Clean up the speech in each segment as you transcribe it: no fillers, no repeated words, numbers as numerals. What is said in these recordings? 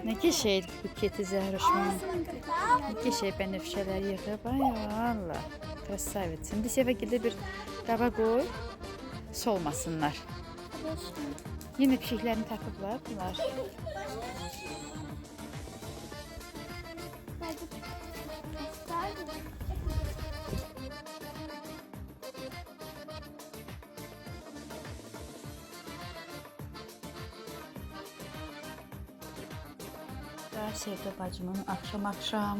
Ne geçeydi buketi Zəhruşman. Ne geçey bənövşələr yığıb. Ay Allah. Krasavit. Şimdi Seva gidip bir qaba qoy. Solmasınlar. Yine pişiklərini tapıblar bunlar. Sevda bacımın akşam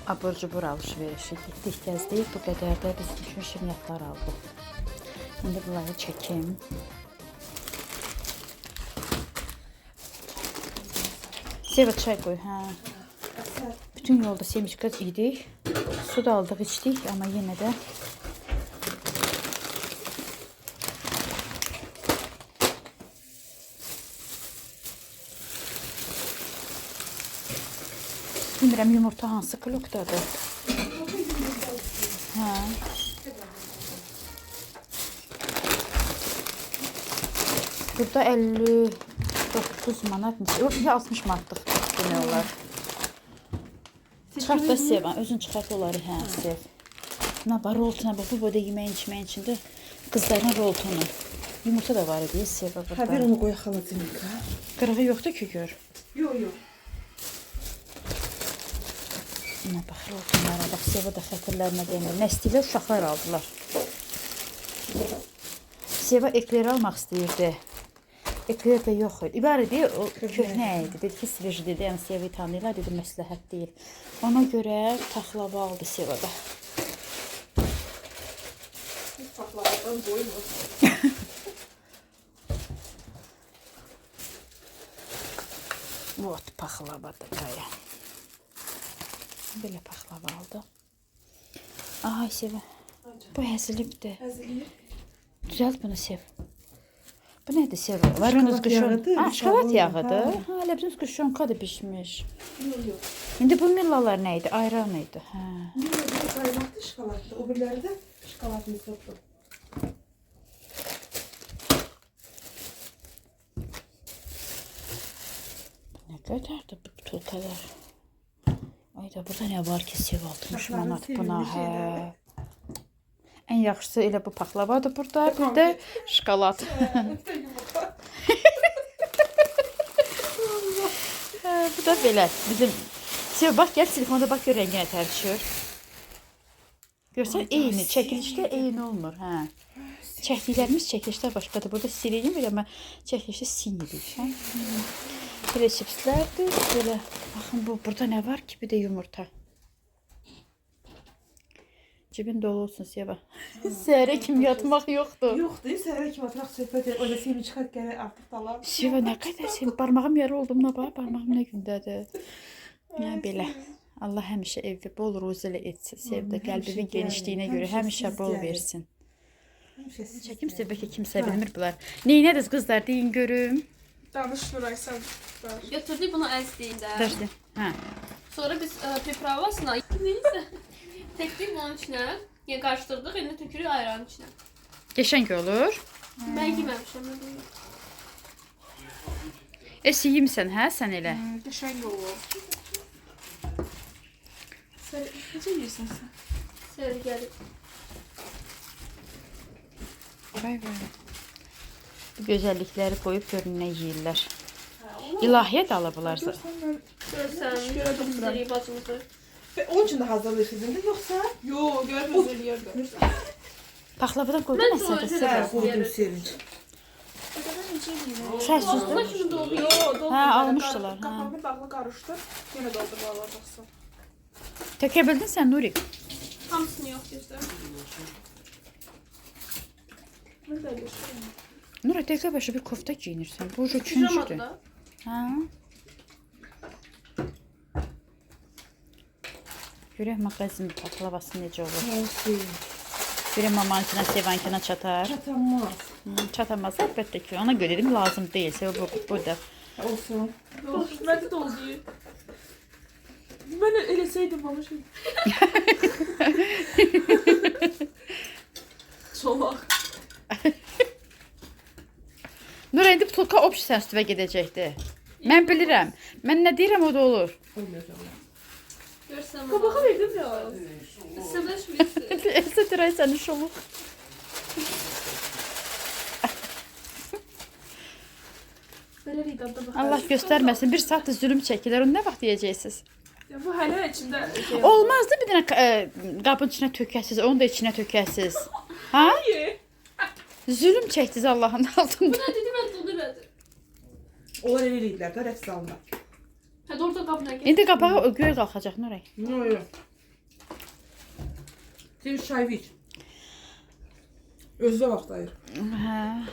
abur cubur alışverişi gittik, gəzdik. Bu qədər də biz üçün şirniyyatlar aldıq. Şimdi bunları çəkim. Seva çay koy, hə. Bütün yolda semişka idik. Su da aldıq, içdik, amma yenə də bilmirəm yumurta hansı klokdadır. Hə. Burada 59 manat, 60 manatlıq demək olar. Çıxart da Seva, özün çıxart onları, hə, Sev. Buna bax, roltuna bax, bu boyda yeməyin içməyin içində qızların roltunu. Yumurta da var idi, Seva burada. Ha, ver onu qoya xalacımıqa. Qırığı yoxdur ki, gör. Yox, yox. Buna bax, roltunlara bax, Seva da xətirlərinə demir. Nə istəyirlər, uşaqlar aldılar. Seva ekleri almaq istəyirdi. Ekler də yox idi. İbarədi, o köhnə idi. Dedi ki, svej dedi, yəni Seva'yı tanıyırlar, dedi, məsləhət deyil. Ona görə taxlava aldı Seva da. Taxlavadan boymur. Vot, paxlava da qaya. Belə paxlava aldı. Ay, Seva. Bu həzilibdir. Həzilib. Düzəlt bunu, Sev. Bu nədir, Sev? Var onun qışon. Ha, şokolat yağıdır. Ha, elə bizim qışonka da pişmiş. Yox, yox. İndi bu millalar nə idi? Ayran idi. Hə. Millədə qaynaqlı şokoladdır. O birləri də şokolad misotdur. Nə qədərdir bu butulkalar? Ay da burada nə var ki, Sev 60 manat buna, hə. En yaxşısı elə bu paxlavadır burada, bir də şokolad. Bu da belə bizim. Sev bax, gəl telefonda bax gör rənginə tərişir. Görsən eyni, çəkilişdə eyni olmur, hə. Çəkdiklərimiz çəkilişlər başqadır. Burada sileyim belə, amma çəkilişdə sinirik, hə. Belə çipslərdir, belə. Baxın bu burada nə var ki, bir də yumurta. Cibin dolu olsun Seva. Səhərə kimi yatmaq yoxdur. Yoxdur, səhərə kimi oturaq söhbət edir. Öyle seni çıxart gəlir artıq dalar. Seva nə qədər sən barmağım yarı oldum nə bax, barmağım nə gündədir. Nə belə. Allah həmişə evi bol ruzilə etsin. Sevdə qəlbinin genişliyinə görə həmişə bol versin. Çəkim sizə bəlkə kimsə bilmir bunlar. Neynədiz qızlar, deyin görüm. Danış Nuray sen. Götürdük bunu əzdiyində. Dərsdə. Hə. Sonra biz pripravasına neyse tekdik bunun içine. Yəni qarışdırdıq, indi tökürük ayranın içine. Qəşəng olur. Mən yeməmişəm. Yeyimsən, hə, sən elə. Qəşəng olur. Sen necə yeyirsən sən? Səhər gəlib. Vay vay. Bu gözəllikləri qoyub görün nə yeyirlər. İlahiyyat alıblar. Görsən, gördük bacımızı. Və onun üçün də hazırlayırsınız indi, yoxsa? Yox, görmüz eləyirdi. Paxlavadan qoydun Mən məsələn də Seva. Qoydum sevinç. Şəhsizdir. Ağzına kimi doldu. Yox, doldu. Hə, almışdılar. Hə. Qapağını bağlı qarışdır. Yenə doldurma alacaqsın. Tökə bildin sən Nuri? Hamısını yox göstər. Mən də göstərəm. Nuri, dəqiqə başı bir kofta giyinirsən. Bu ucu üçüncüdür. Pijamadı. Hə. Görək mağazin paxlavası necə olur. Görək mamankına, Sevankına çatar. Çatanmaz. Çatamaz əlbəttə ki. Ona görə dedim lazım deyil. Seva bu da. Olsun. Yox, mən də doldu. Mən eləsəydim bana şey. Solaq. Nur indi butulka opşisən üstüvə gedəcəkdi. Mən bilirəm. Mən nə deyirəm o da olur. Görsən Kabağa bana. verdim ya. Sevləşmirsin. Elsə dirək sən iş olur. Böyle Rida'da bak. Allah göstərməsin. Bir saat da zülüm çəkilər. Onu nə vaxt yeyəcəksiniz? Ya bu hala içimde şey. Olmazdı bir dənə qabın içinə tökəsiz, onu da içinə tökəsiz. Ha? Hayır. Zülüm çəkdiniz Allahın altında. Ne dedi ben bunu dedim. Onlar elə eləyirlər də rəqs salında. Hadi orta kapına gel. İndi qapağı göyə qalxacaq Nuray. Yox. Sen çay iç. Özünə vaxt ayır. Hə.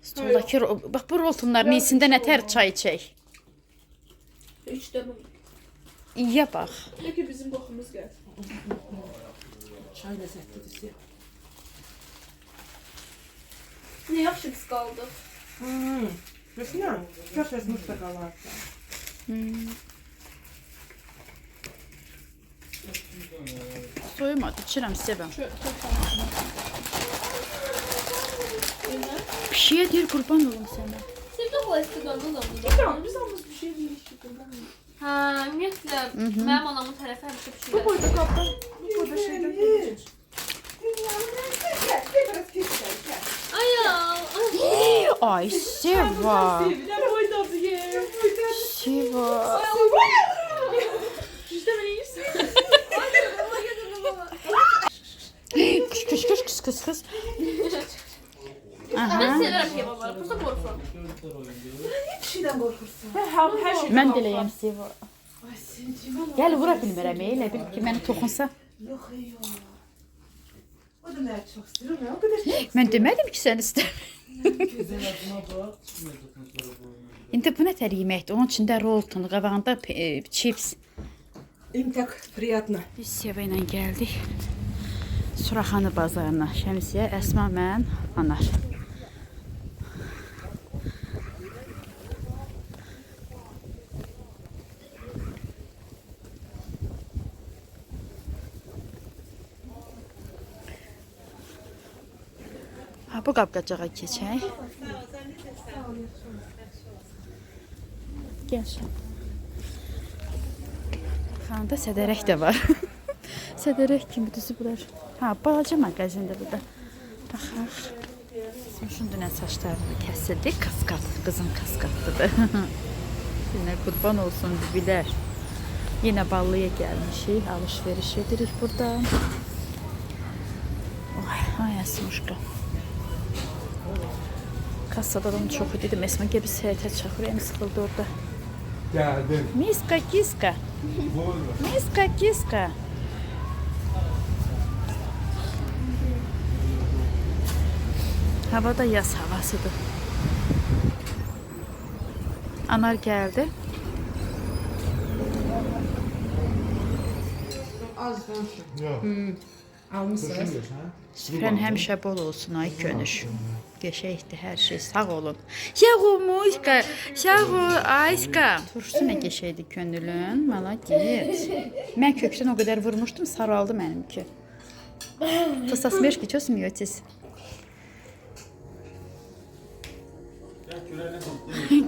Stoldakı bax bu roltunların içində nətər çay içək. Hiç demem. İyiyə bax. Peki bizim kokumuz gelsin. Çay ləzzətlidir. Ne yaxşı pis kaldı. Resmen, çok resmiş de kalar. Soyumadı, içirəm sevəm. Pişiyə deyir qurban olum sənə. Sevda hala istiqamda da bu da. Tamam biz almış bir şey değil işte. Ha, ümumiyyətlə mənim anamın tərəfi həmişə bir şey. Bu boyda kaptan. Bu boyda şeyden gelir. Ay ya. Ay Seva. Sevgiler boyda diye. Seva. İşte ben iyisin. Kış kış kış kış kış kış. Ben Aha. severəm heyvanları. Prosta qorxuram. Bir şeyden korkursun. Her şey. Mən diləyəm Seva. Ay sencim. Gəl vura bilmirəm, elə bil ki, mənə toxunsa. Yok yok. O da ne çok istiyorum ya. O kadar Mən demədim ki, sən istəmir. İndi bu nətər yeməkdir? Onun içində rolton, qabağında chips. Им так приятно. Biz Seva ilə gəldik. Suraxanı bazarına. Şəmsiyə, Əsma, mən, Anar. Ha, bu qapqacağa keçək. Gəl şəm. Xanada sədərək də var. Sədərək kimi düzüblər. Ha, balaca mağazindir bu da. Baxaq. Suşun dünən saçlarını kəsildik. Kaskad, qızın kaskadlıdır. Yine qurban olsun bibilər. Yine Ballıya gəlmişik. Alışveriş edirik burada. Ay Əsmuşqa. Kassada adam çox idi. Dedim, Esma gəl biz həyətə çıxır. Em sıxıldı orada. Geldim. Miska kiska. Buyurun. Miska kiska. Hava da yaz havasıdır. Anar geldi. Az danışın. Yok. Almışsınız. Kışın geç ha. Süfrən həmişə bol olsun ay gönüş. Geçəkdir hər şey. Sağ olun. Şağı Muska, şağı Ayska. Turşusu nə geçəkdi könülün? Malaket. Mən kökdən o qədər vurmuşdum, saraldı mənimki. To смешки, что смеетесь?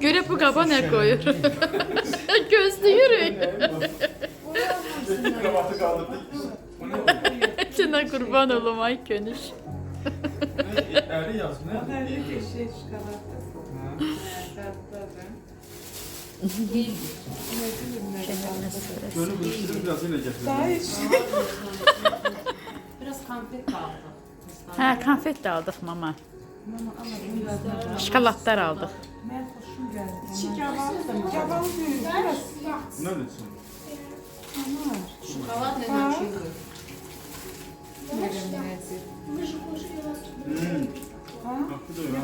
Göre bu qaba nə qoyur? Gözləyirük. Kravatı kaldırdık. Bu ne oldu? Çına qurban olum ay gönüş. Erdi yazsın ne? Şey çıkarttı. Gönül buluşturup biraz yine getirelim. Daha hiç. Biraz konfet kaldı. Hə, konfet də aldıq mama. Şokoladlar aldıq. Yaban büyük. Biraz. Ne diyorsun? Şokolad ne açıyor? Haklı da öyle.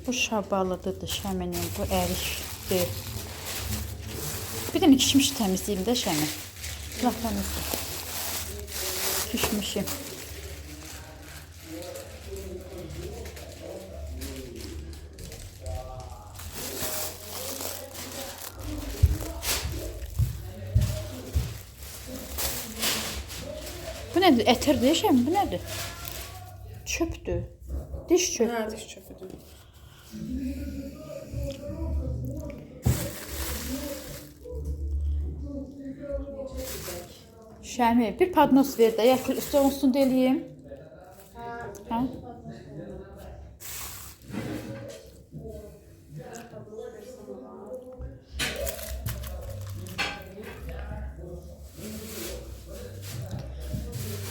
Bu şabalıdır, şəminin, bu ərikdir. Bir dənə kişmiş təmizləyim də şəmi. Laf təmizləyim. Kişmişim. Bu nədir? Ətirdir şəmi, bu nədir? Çöpdür. Diş çöpü. Nerede çöpüdür? Şəmi, bir padnos ver də, ya sonsunu da eləyim. Hə?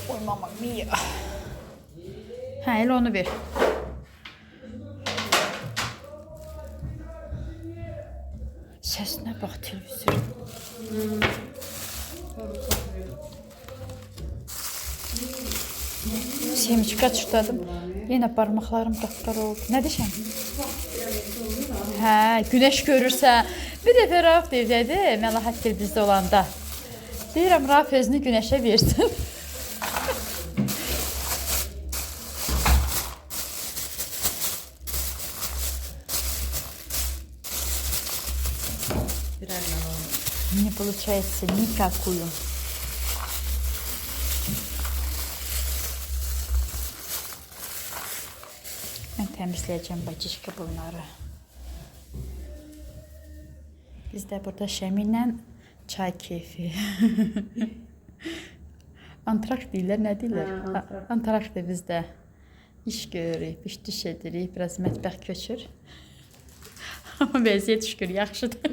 Oy mama mia. Hə, elə onu ver. Səsinə bax televizor. Semçika çıtladım. Yenə barmaqlarım qapqara oldu. Nə deşəm? Hə, günəş görürsə. Bir dəfə Rauf evdədi, Məlahət gil bizdə olanda. Deyirəm, Rauf özünü günəşə versin. Не получается никакую. Ben temizleyeceğim bacışka bunları. Biz de burada Şəminlə çay keyfi. Antrakt deyirlər, nə deyirlər? Antrakt da bizdə iş görürük, iş edirik, biraz mətbəx köçür. Amma vəziyyət şükür yaxşıdır.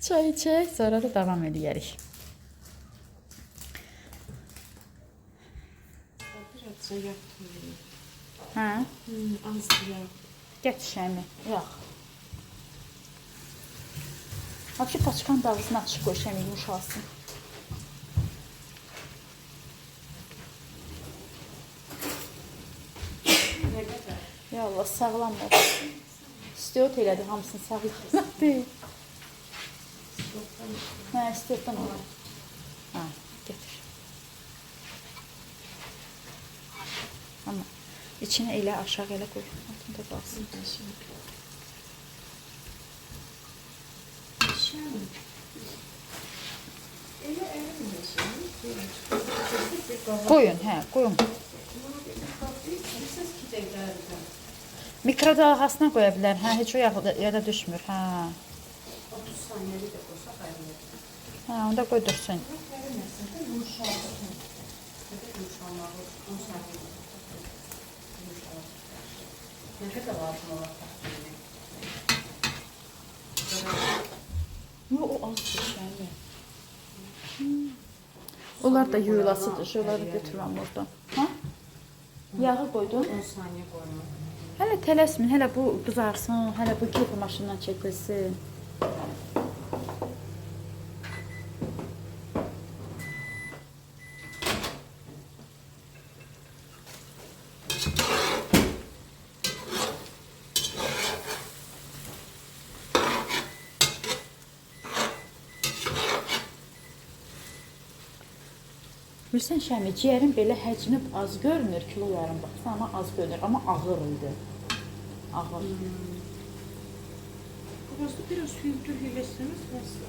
Çay içək, sonra da davam edərik. Biraz yağ koyayım. Hə? Az yağ. Gətir Şəmi, yağ. Açı paçkan da ağzını açıq qoy, Şəmi yumuşalsın. Ya Allah, sağlam ol. İstiot elədi, hamısını sağlam deyil. Hə, istiotdan olur. Hə, getir. Ama içine elə aşağı elə qoy. Altında qalsın. Qoyun, hə, qoyun. Mikrodalğasına qoya bilər. Hə, heç o yada düşmür. Hə. 30 saniyəli də qoysaq ayrılır. Hə, onda qoy dursun. Yumuşalmağı 10 saniyə. Ne kadar lazım olan takvimi? Yo, o az düşəni. Onlar da yuyulasıdır. Şuraları götürməm oradan. Ha? Yağı qoydun. 10 saniye koyma. Hələ tələsmin, hələ bu qızarsın, hələ bu keyfi maşından çəkilsin. Bilirsən Şəmi, ciyərin belə həcmi az görünür, kilo yarım baxsan, amma az görünür, amma ağır idi. Ağır. Burası biraz filtre hilesiniz nasıl?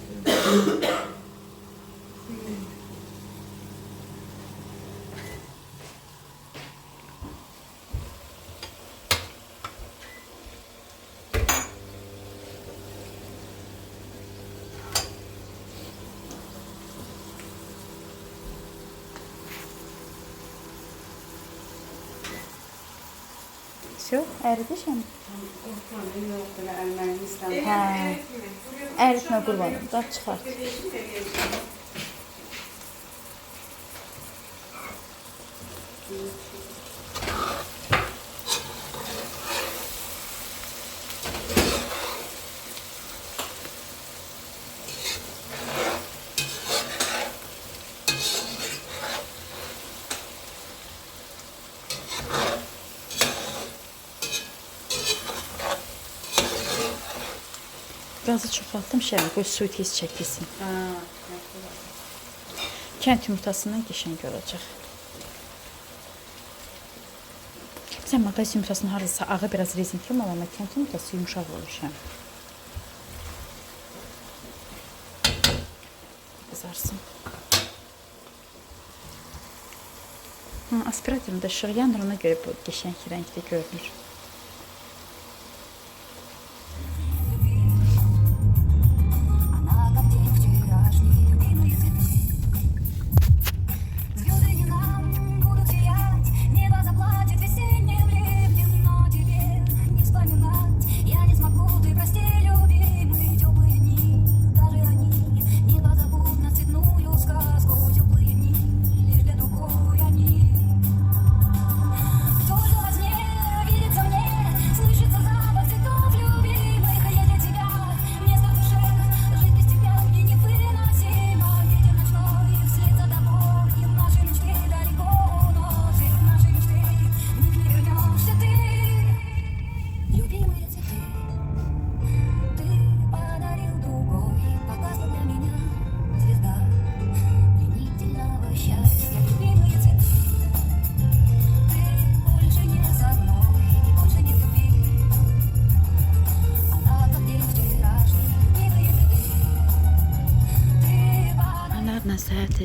Все, əridi Şəmi. Ortalığı yok böyle ellerimizden. Hə, əritmə qurbanım, da çıxart. Birazı çoxaltdım Şəmi, qoy suyu tez çəkilsin. Kənd yumurtasından qəşəng olacaq. Sən mağaz yumurtasının harasa ağı biraz rezinkli olmalı, amma kənd yumurtası yumuşaq olur Şəmi. Qızarsın. Aspiratorumda işıq yanır, ona görə bu qəşəng rəngdə görünür.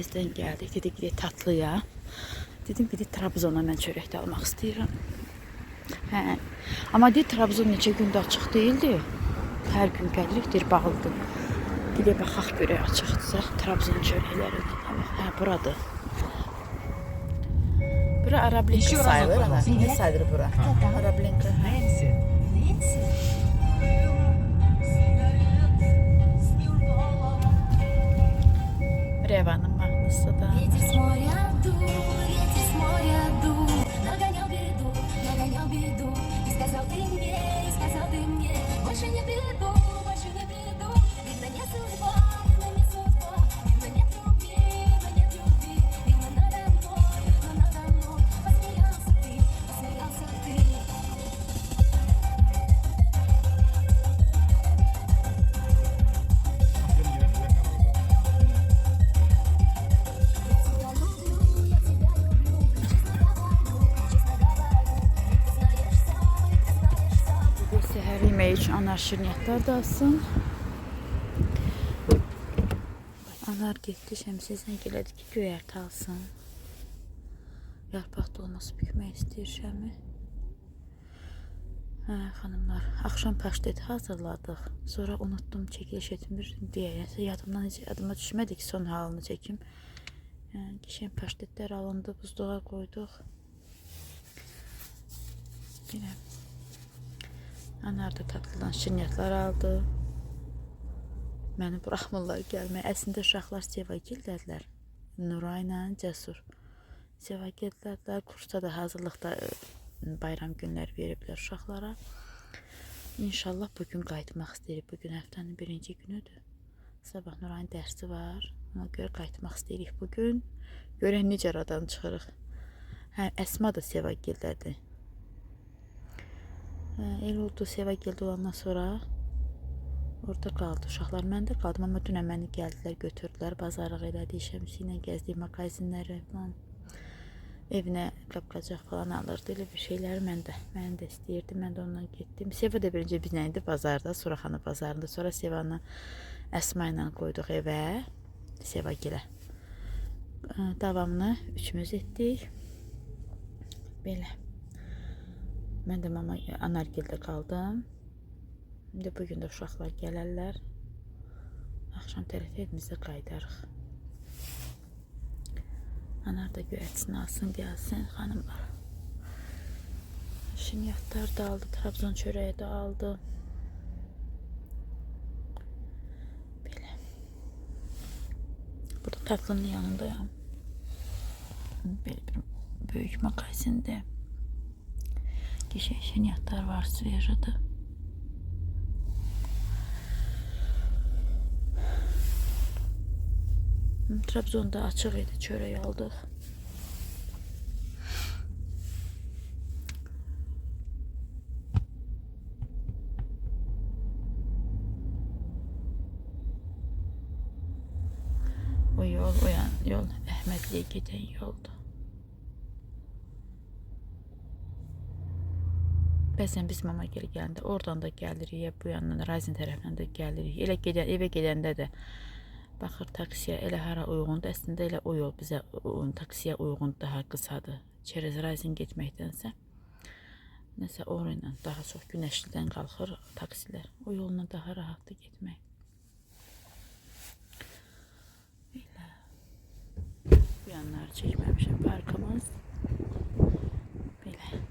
mərkəzdən gəldik. Dedik ki, tatlıya. Dedim ki, Trabzona mən çörək də almaq istəyirəm. Hə. Amma deyir, Trabzon neçə gündə açıq deyildi. Hər gün gəlirik, deyir, bağlıdır. Bir də baxaq görək açıqdırsa Trabzon çörəklərindən. Hə, buradır. Bura Arablenka sayılır. Ne sayılır bura? Arablenka. Revanın mahnısı da. Ветер с моря дул, ветер с моря дул, нагонял беду, и сказал ты мне, больше не приду, видно не судьба, видно нет любви, видно надо мной, посмеялся ты. Я тебя люблю, честно говорю, ты знаешь сам. Bu səhər yemək üçün anar şirniyyatlar da alsın. Anar getdi, Şəmsiyyə elədi ki, göyərti alsın. Yarpaq dolması bükmək istəyir Şəmi. Hə, xanımlar, axşam paştet hazırladıq. Sonra unutdum, çəkiliş etmir deyə. Yadıma düşmədi ki, son halını çəkim. Qəşəng paştetlər alındı, buzluğa qoyduq. Belə. Anar da tatlıdan şirniyyatlar aldı. Məni buraxmırlar gəlməyə. Əslində uşaqlar Sevagildədirlər. Nuray ilə Cəsur. Sevagildədirlər. Kursda da hazırlıqda bayram günləri veriblər uşaqlara. İnşallah bugün qayıtmaq istəyirik. Bugün həftənin birinci günüdür. Sabah Nurayın dərsi var. Ona görə qayıtmaq istəyirik bugün. Görək necə aradan çıxırıq. Hə, Əsma da Sevagildədir. El oldu, Sevagildə olandan sonra orada qaldı uşaqlar. Mən də qaldım, amma dünən məni gəldilər, götürdülər, bazarlıq elədik, Şəmsiyyə ilə gəzdik, magazinləri falan. Evinə qapqacaq falan alırdı, elə bir şeyləri mən də istəyirdim, mən də ondan getdim. Seva da birinci bizlə idi bazarda, Suraxanı bazarında, sonra Sevanı Əsma ilə qoyduq evə, Sevagilə. Davamını üçümüz etdik. Belə. Mən də mama Anargildə qaldım. İndi bugün də uşaqlar gələrlər. Axşam tərəf evimizdə qayıdarıq. Anar da göyərtisini alsın, gəlsin xanımlar. Şirniyyatlar da aldı, Trabzon çörəyi də aldı. Belə. Burada tatlının yanındayım. Belə bir böyük magazində. Qəşəng şirniyyatlar var, svejadır. Trabzonda açıq idi, çörək aldıq. O yol Əhmədliyə gedən yoldur. Bəzən biz mama geri gələndə oradan da gəlirik, ya bu yandan Razin tərəfindən də gəlirik. Elə evə gedəndə də baxır taksiyə elə hara uyğundur. Əslində elə o yol bizə taksiyə uyğun daha qısadır. Çerez Razin getməkdənsə. Nəsə orayla daha çox günəşlidən qalxır taksilər. O yolla daha rahatdır getmək. Belə. Bu yanları çəkməmişəm parkımız. Belə.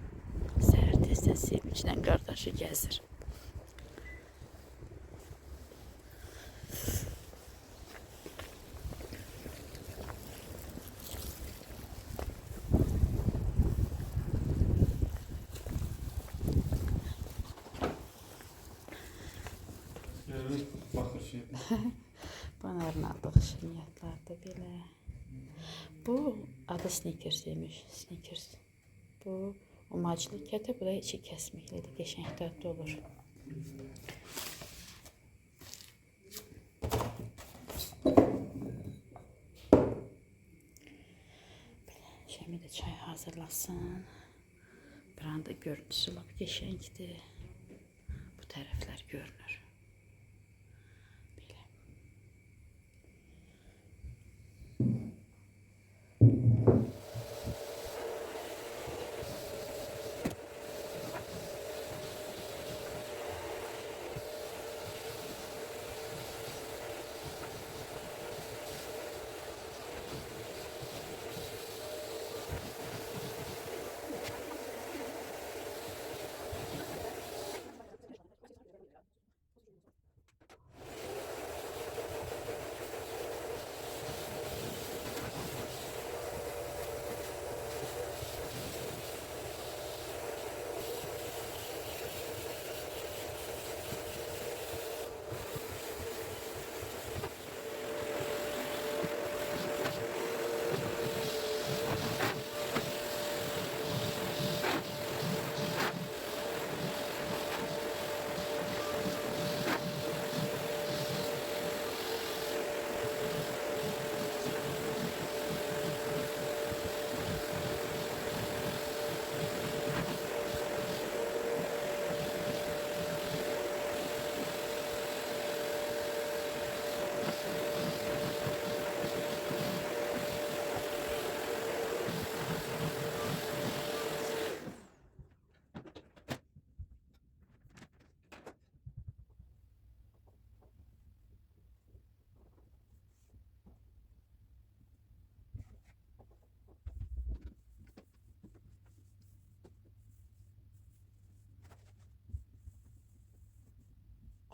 Səhər tezdən sevinclə qardaşı gəzir. Baxır şey. Banarın aldığı şirniyyatlar da belə. Bu adı Snickers demiş. Snickers. Bu umaclı kətə, bu da içi kəsmiklidir. Qəşəng dadlı olur. Şəmi də çay hazırlasın. Bir anda görüntüsü lap qəşəngdir. Bu tərəflər görünür. Belə.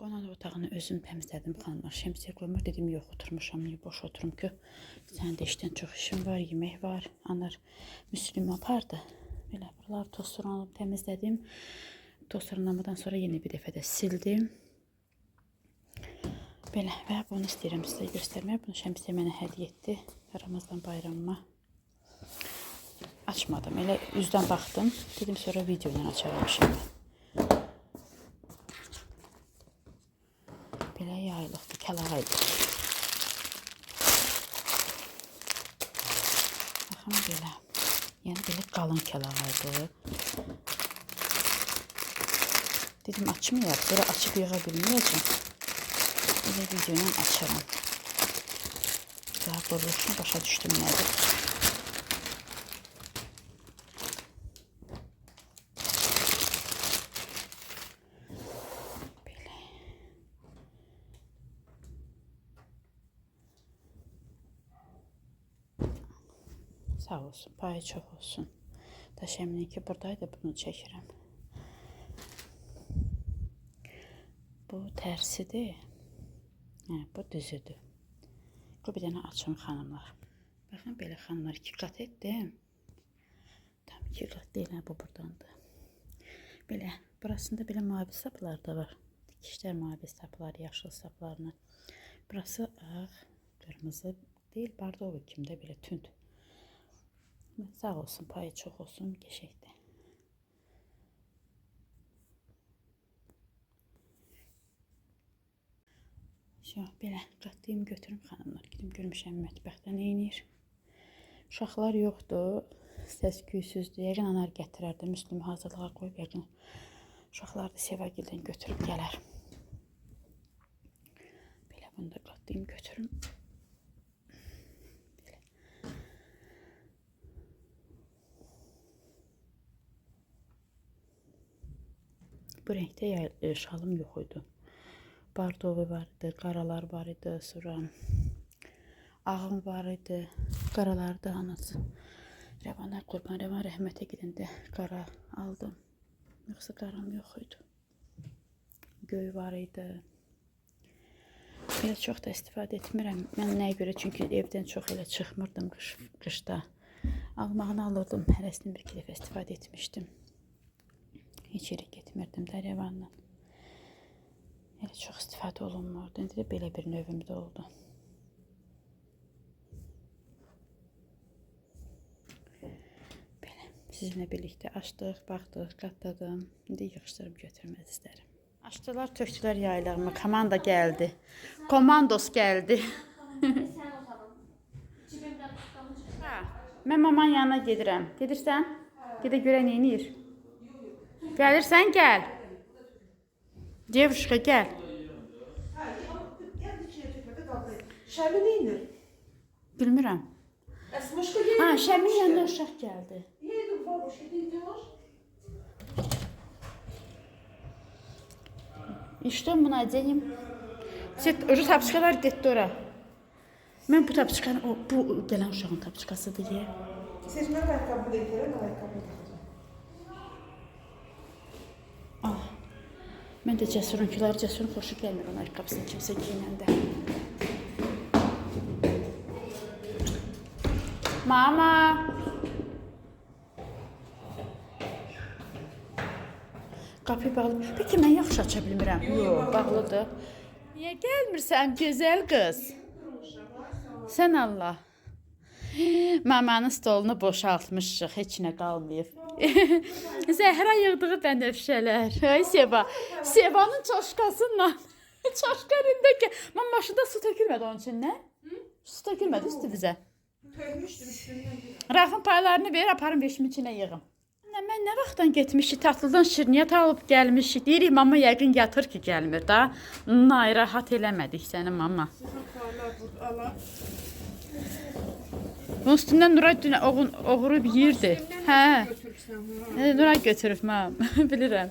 Qonaq otağını özüm təmizlədim xanımlar. Şəmsiyə qoymur dedim, yox oturmuşam, niyə boş oturum ki? Sənin də işdən çox işim var, yemək var. Anar Müslüm apardı. Belə buraları tozsoranıb təmizlədim. Tozsoranlamadan sonra yenə bir dəfə də sildim. Belə və bunu istəyirəm sizə göstərməyə. Bunu Şəmsiyə mənə hədiyyə etdi Ramazan bayramıma. Açmadım. Elə üzdən baxdım. Dedim sonra video ilə açaram şimdi. Belə yaylıqdır, kəlağaydı. Baxın belə. Yəni belə qalın kəlağaydı. Dedim açmayaq. Sonra açıb yığa bilməyəcəm. Elə video ilə açaram. Daha quruluşunu başa düşdüm nədir. Sağ olsun, payı çox olsun. Daşəminin ki buradaydı, bunu çəkirəm. Bu tərsidir. Bu düzüdür. Bu bir dənə açım xanımlar. Baxın belə xanımlar 2 qat etdim. Tam 2 qat deyil, bu buradandır. Belə, burasında belə mavi saplar da var. Dikişlər mavi saplar, yaşıl saplarına. Burası ağ, qırmızı deyil, bardovu kimdə belə tünd. Sağ olsun, payı çox olsun, geçəkdir. Belə qatlayım götürüm xanımlar. Gidim görmüşəm mətbəxdə nə edir. Uşaqlar yoxdur, səs-küysüzdür. Yəqin anar gətirərdi, Müslüm hazırlığa qoyub yəqin. Uşaqlar da Sevagildən götürüb gələr. Belə bunu da qatlayım götürüm. Bu renkdə şalım yox idi. Bardovu var idi, qaralar var idi, sonra ağım var idi, qaralarda anası. Rəvana qurban, Rəvan rəhmətə gedəndə qara aldım. Yoxsa qaram yox idi. Göy var idi. Belə çox da istifadə etmirəm. Mən nəyə görə? Çünki evdən çox elə çıxmırdım qışda. Almağını alırdım, hərəsini bir-iki dəfə istifadə etmişdim. Heç yeri getmirdim də Rəvandan. Elə çox istifadə olunmurdu. İndi də belə bir növümdə oldu. Belə sizinlə birlikdə açdıq, baxdıq, qatladım. İndi yığışdırıb götürmək istərəm. Açdılar, tökdülər yaylığımı. Komanda gəldi. Komandos gəldi. Mən mamanın yanına gedirəm. Gedirsən? Gedə görə nə edir? Gəlirsən, gəl. Devuşka, gəl. Şəmi neyinir? Bilmirəm. Əsmışqa yedim. Ha, Şəmin yanına uşaq gəldi. Yedim, babuş, yedim, İşte bunu edeyim. Ucu tapışkalar getdi ora. Mən bu tapışkanı, bu gələn uşağın tapışkasıdır ye. Seçmən ayaqqabını da itirirəm, ayaqqabını taxacam. Mən də Cəsurunkilar, Cəsurun xoşu gəlmir onun ayaqqabısını kimsə giyinəndə. Mama! Qapıyı bağlı. Peki mən yaxşı aça bilmirəm. Yox, bağlıdır. Niyə gəlmirsən gözəl qız? Sən Allah. Mamanın stolunu boşaltmışıq, heç nə qalmayıb. Zəhra yığdığı bənövşələr. Ay Seva. Sevanın çoşkasından. Çoşka elindəki. Mən maşında su tökülmədi onun üçün, nə? Su tökülmədi üstü bizə. Tökmüşdüm üstündən. Rafın paylarını ver, aparım beşimin içinə yığım. Mən nə vaxtdan getmişik, tatlıdan şirniyyat alıb gəlmişik. Deyirik, mama yəqin yatır ki, gəlmir da. Narahat eləmədik səni, mama. Bunun üstündən Nuray dünə oğurub yiyirdi. Hə. Nuray götürüb, mam. Bilirəm.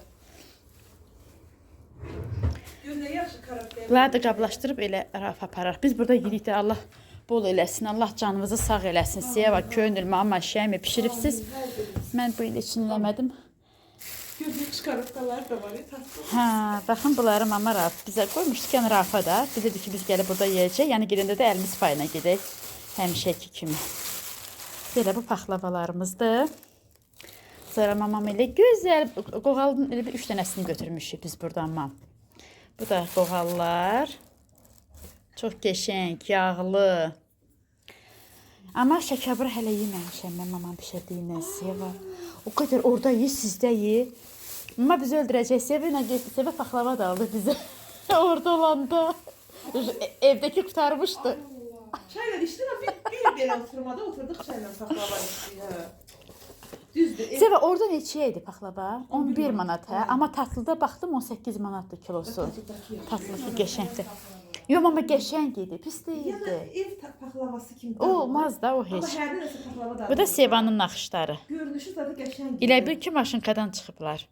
Gözlə yaxşı karakter. Bunları da qablaşdırıb elə Raf aparar. Biz burada yedik də Allah bol eləsin. Allah canınızı sağ eləsin. Siyə var, könül, mama, şəmi pişiribsiz. Mən bu il içinləmədim. Gözlük çıxarıqdalar da var. Tatlı. Hə, baxın bunları mama Rauf bizə qoymuşduq, yəni Raufa da. Biz dedik ki, biz gəlib burada yeyəcək. Yəni gedəndə də əlimiz payına gedək. Həmişəki kimi. Belə bu paxlavalarımızdır. Sonra mamam elə gözəl qoğalın elə bir 3 dənəsini götürmüşük biz buradan mam. Bu da qoğallar. Çox qəşəng, yağlı. Amma şəkərbura hələ yeməmişəm mən mamam bişirdiyindən Seva. O qədər orada ye, sizdə ye. Mama bizi öldürəcək. Seva paxlava da aldı bizə. Orada olanda. Evdəki qurtarmışdı. Çayla içtin ama bir belə oturmada oturduk çayla paxlava içdik. Düzdür. Seva orada neçəyə idi paxlava? 11 manat hə. Amma tatlıda baxdım 18 manatdır kilosu. Tatlısı qəşəngdir. Yox amma qəşəng idi, pis Yəni deyildi. ev paxlavası kimi. Olmaz da o Amma heç. hərdə nəsə paxlava da. Bu da Sevanın naxışları. Görünüşü zaten qəşəng. Elə bil ki maşınkadan çıxıblar.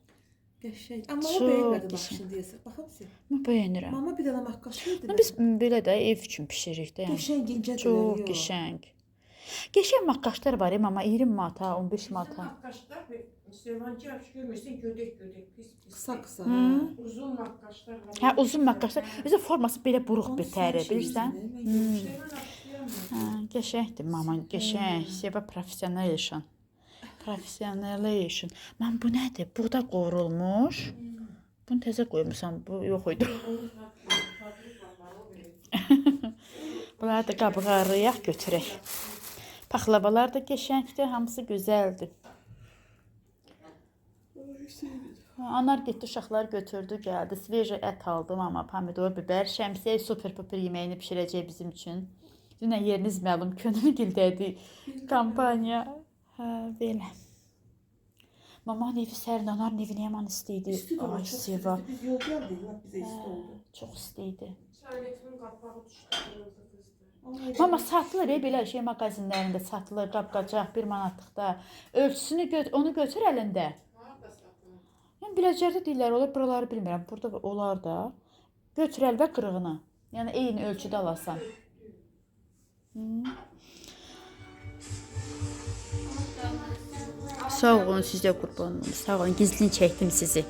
Qəşəng. Amma o Çox bəyənmədi qəşəng. maşın deyəsən. Baxamsın. Mən bəyənirəm. Mama bir dənə maqqaş verdi. Biz belə də ev üçün bişiririk də. Yəni. qəşəng incədir. Çox qəşəng. Qəşəng maqqaşlar var, amma 20 manata, 15 manata. Makkaşlar ve Sevancı görmüşsün gödek pis pis. Qısa-qısa. Uzun makkaşlar var. Hə, uzun maqqaşlar. Özü forması belə buruq bir təri, bilirsən? Hə, qəşəngdir mama, qəşəng. Seva professional işin. Professional işin. Mən bu nədir? Buğda qovrulmuş. Bunu təzə qoymusan, bu yox idi. Bunları da qabığa arayaq, götürək. Paxlavalar da qəşəngdir, hamısı gözəldir. Anar getdi, uşaqlar götürdü, gəldi. Sveje ət aldım, amma pomidor, biber, şəmsiyə, super pupur yeməyini bişirəcək bizim üçün. Dünən yeriniz məlum, könül gildədi kampaniya. Hə, belə. Mama nevi sərin, anar nevini yaman istəydi. Ay, Seva. Biz yol gəldik, bizə isti oldu. Çox istəydi. Çayletimin qapağı düşdü. Mama satılır, belə şey mağazinlərində satılır, qab-qacaq 1 manatlıqda. Ölçüsünü onu götür əlində. Yəni Biləcərdə deyirlər, olur, buraları bilmirəm. Burada olar da. Götür əl və qırığını. Yəni eyni ölçüdə alasan. Sağ olun, sizə qurban olum. Sağ olun, gizlin çəkdim sizi.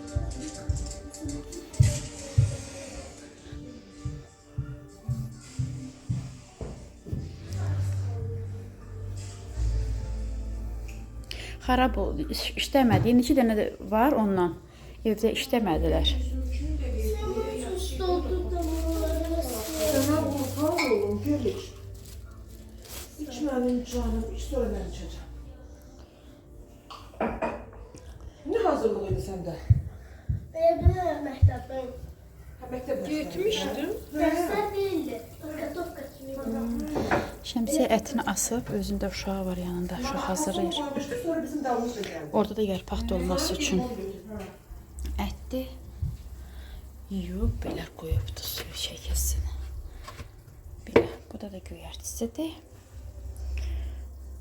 Xarab oldu, işləmədi. 2 dənə də var ondan. Evdə işləmədilər. Sana qurban olum, görük. İç mənim canım, iç sonra mən içəcəm. Ne hazırlığı idi səndə? Məktəbdən. Məktəbdə. Getmişdim. Dərslər deyildi. Podqatovka kimi. Şəmsiyə ətini asıb, özündə uşağı var yanında, uşaq hazırlayır. Sonra bizim dalımızda gəldi. Orada da yarpaq dolması üçün ətdir. Yox, belə qoyubdu suyu çəkəsin. Belə, bu da göyərtisidir.